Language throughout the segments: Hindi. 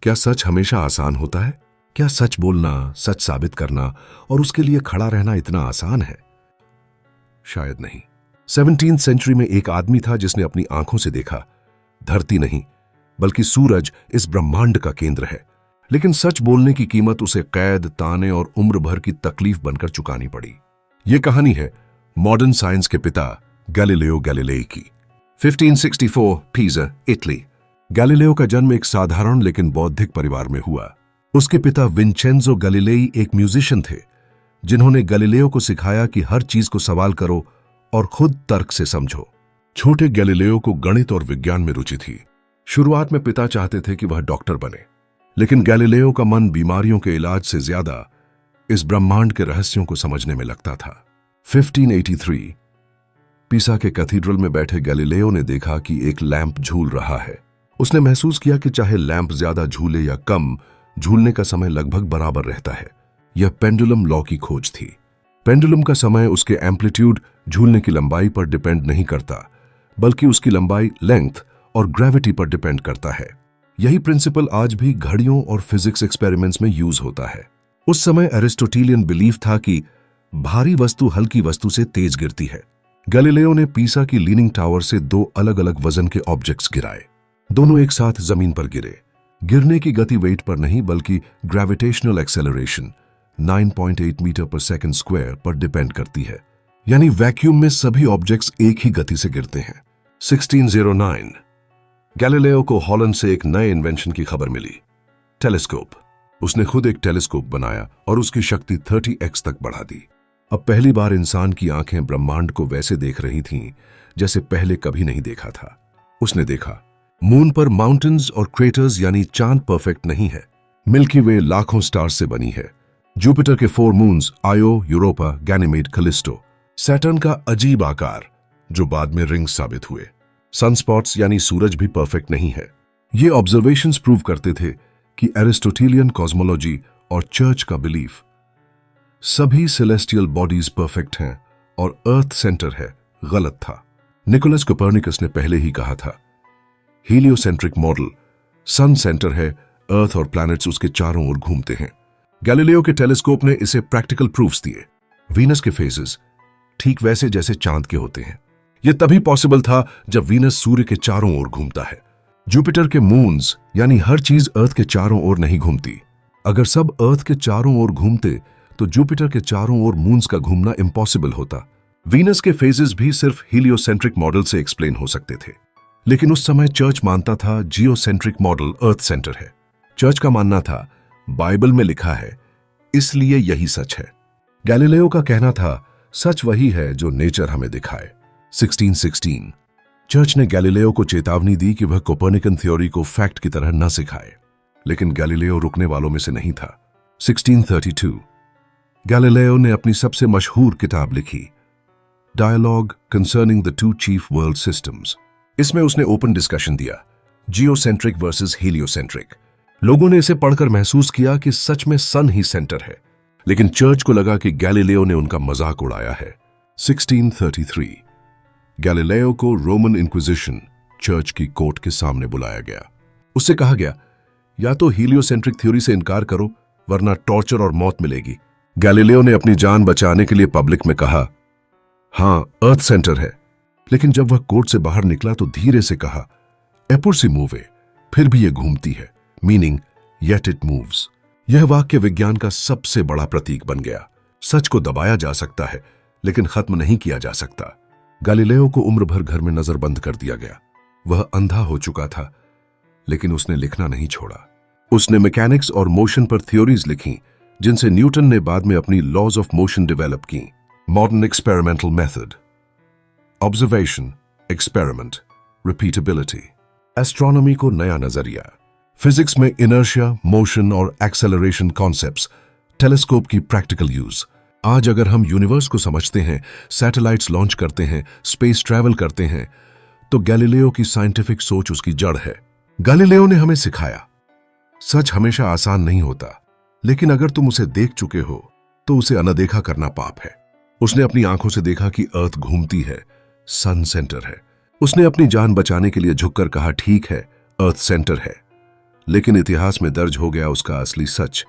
क्या सच हमेशा आसान होता है? क्या सच बोलना, सच साबित करना और उसके लिए खड़ा रहना इतना आसान है? शायद नहीं। 17वीं सेंचुरी में एक आदमी था जिसने अपनी आंखों से देखा, धरती नहीं बल्कि सूरज इस ब्रह्मांड का केंद्र है। लेकिन सच बोलने की कीमत उसे कैद, ताने और उम्र भर की तकलीफ बनकर चुकानी पड़ी। यह कहानी है मॉडर्न साइंस के पिता गैलीलियो गैलीलेई की। 1564 पीसा, इटली। गैलीलियो का जन्म एक साधारण लेकिन बौद्धिक परिवार में हुआ। उसके पिता विंचेंजो गैलीलेई एक म्यूजिशियन थे जिन्होंने गैलीलियो को सिखाया कि हर चीज को सवाल करो और खुद तर्क से समझो। छोटे गैलीलियो को गणित और विज्ञान में रुचि थी। शुरुआत में पिता चाहते थे कि वह डॉक्टर बने, लेकिन गैलीलियो का मन बीमारियों के इलाज से ज्यादा इस ब्रह्मांड के रहस्यों को समझने में लगता था। 1583 पीसा के कैथीड्रल में बैठे गैलीलियो ने देखा कि एक लैंप झूल रहा है। उसने महसूस किया कि चाहे लैंप ज्यादा झूले या कम, झूलने का समय लगभग बराबर रहता है। यह पेंडुलम लॉ की खोज थी। पेंडुलम का समय उसके एम्पलीट्यूड, झूलने की लंबाई पर डिपेंड नहीं करता, बल्कि उसकी लंबाई, लेंथ और ग्रेविटी पर डिपेंड करता है। यही प्रिंसिपल आज भी घड़ियों और फिजिक्स एक्सपेरिमेंट्स में यूज होता है। उस समय एरिस्टोटेलियन बिलीफ था कि भारी वस्तु हल्की वस्तु से तेज गिरती है। गैलीलियो ने पीसा की लीनिंग टावर से दो अलग अलग वजन के ऑब्जेक्ट्स गिराए। दोनों एक साथ जमीन पर गिरे। गिरने की गति वेट पर नहीं बल्कि ग्रेविटेशनल एक्सेलरेशन 9.8 मीटर पर सेकंड स्क्वायर पर डिपेंड करती है। यानी वैक्यूम में सभी ऑब्जेक्ट्स एक ही गति से गिरते हैं। 1609 गैलीलियो को हॉलैंड से एक नए इन्वेंशन की खबर मिली, टेलीस्कोप। उसने खुद एक टेलीस्कोप बनाया और उसकी शक्ति 30x तक बढ़ा दी। अब पहली बार इंसान की आंखें ब्रह्मांड को वैसे देख रही थीं जैसे पहले कभी नहीं देखा था। उसने देखा मून पर माउंटेन्स और क्रेटर्स, यानी चांद परफेक्ट नहीं है। मिल्की वे लाखों स्टार्स से बनी है। जुपिटर के 4 मून्स, आयो, यूरोपा, गैनीमेड, कैलिस्टो। सैटर्न का अजीब आकार जो बाद में रिंग्स साबित हुए। सनस्पॉट्स यानी सूरज भी परफेक्ट नहीं है। ये ऑब्जर्वेशंस प्रूव करते थे कि एरिस्टोटेलियन कॉस्मोलॉजी और चर्च का बिलीफ सभी सेलेस्टियल बॉडीज परफेक्ट हैं और अर्थ सेंटर है गलत था। निकोलस कोपर्निकस ने पहले ही कहा था, हीलियोसेंट्रिक मॉडल, सन सेंटर है, अर्थ और प्लैनेट्स उसके चारों ओर घूमते हैं। गैलीलियो के टेलीस्कोप ने इसे प्रैक्टिकल प्रूफ्स दिए। वीनस के फेजेस ठीक वैसे जैसे चांद के होते हैं। यह तभी पॉसिबल था जब वीनस सूर्य के चारों ओर घूमता है। जुपिटर के मून्स, यानी हर चीज अर्थ के चारों ओर नहीं घूमती। अगर सब अर्थ के चारों ओर घूमते तो जुपिटर के चारों ओर मून्स का घूमना इम्पॉसिबल होता। वीनस के फेजेस भी सिर्फ हीलियोसेंट्रिक मॉडल से एक्सप्लेन हो सकते थे। लेकिन उस समय चर्च मानता था जियोसेंट्रिक मॉडल अर्थ सेंटर है। चर्च का मानना था बाइबल में लिखा है, इसलिए यही सच है। गैलीलियो का कहना था सच वही है जो नेचर हमें दिखाए। 1616 चर्च ने गैलीलियो को चेतावनी दी कि वह कोपर्निकन थ्योरी को फैक्ट की तरह न सिखाए, लेकिन गैलीलियो रुकने वालों में से नहीं था। 1632 गैलीलियो ने अपनी सबसे मशहूर किताब लिखी, dialogue concerning the two chief world systems. इसमें उसने ओपन डिस्कशन दिया, जियोसेंट्रिक वर्सेस हीलियोसेंट्रिक। लोगों ने इसे पढ़कर महसूस किया कि सच में सन ही सेंटर है, लेकिन चर्च को लगा कि गैलीलियो ने उनका मजाक उड़ाया है। 1633 गैलीलियो को रोमन इंक्विजिशन, चर्च की कोर्ट के सामने बुलाया गया। उससे कहा गया, या तो हीलियोसेंट्रिक थ्योरी से इनकार करो वरना टॉर्चर और मौत मिलेगी। गैलीलियो ने अपनी जान बचाने के लिए पब्लिक में कहा, हां अर्थ सेंटर है। लेकिन जब वह कोर्ट से बाहर निकला तो धीरे से कहा, एपुर सी मूवे, फिर भी यह घूमती है, मीनिंग येट इट मूव्स। यह वाक्य विज्ञान का सबसे बड़ा प्रतीक बन गया। सच को दबाया जा सकता है लेकिन खत्म नहीं किया जा सकता। गैलीलियो को उम्र भर घर में नजरबंद कर दिया गया। वह अंधा हो चुका था, लेकिन उसने लिखना नहीं छोड़ा। उसने मैकेनिक्स और मोशन पर थ्योरीज लिखी जिनसे न्यूटन ने बाद में अपनी लॉज ऑफ मोशन डेवलप की। Modern experimental method, observation, experiment, repeatability. Astronomy को नया नजरिया। फिजिक्स में इनर्शिया, मोशन और एक्सेलरेशन कॉन्सेप्ट्स। टेलीस्कोप की प्रैक्टिकल यूज। आज अगर हम यूनिवर्स को समझते हैं, सैटेलाइट्स लॉन्च करते हैं, स्पेस ट्रैवल करते हैं, तो गैलीलियो की साइंटिफिक सोच उसकी जड़ है। गैलीलियो ने हमें सिखाया, सच हमेशा आसान नहीं होता, लेकिन अगर तुम उसे देख चुके हो तो उसे अनदेखा करना पाप है। उसने अपनी आंखों से देखा कि अर्थ घूमती है, सन सेंटर है। उसने अपनी जान बचाने के लिए झुककर कहा, ठीक है, अर्थ सेंटर है, लेकिन इतिहास में दर्ज हो गया उसका असली सच,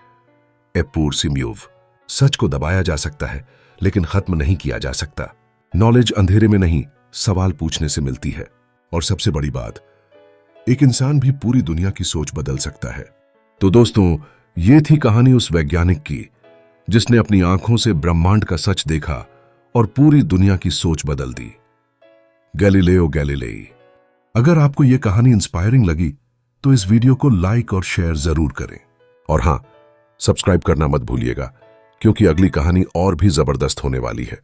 एप्पूर सिम्योव। सच को दबाया जा सकता है लेकिन खत्म नहीं किया जा सकता। नॉलेज अंधेरे में नहीं, सवाल पूछने से मिलती है। और सबसे बड़ी बात, एक इंसान भी पूरी दुनिया की सोच बदल सकता है। तो दोस्तों, ये थी कहानी उस वैज्ञानिक की जिसने अपनी आंखों से ब्रह्मांड का सच देखा और पूरी दुनिया की सोच बदल दी। Galileo Galilei. अगर आपको यह कहानी इंस्पायरिंग लगी तो इस वीडियो को लाइक और शेयर जरूर करें। और हां, सब्सक्राइब करना मत भूलिएगा, क्योंकि अगली कहानी और भी जबरदस्त होने वाली है।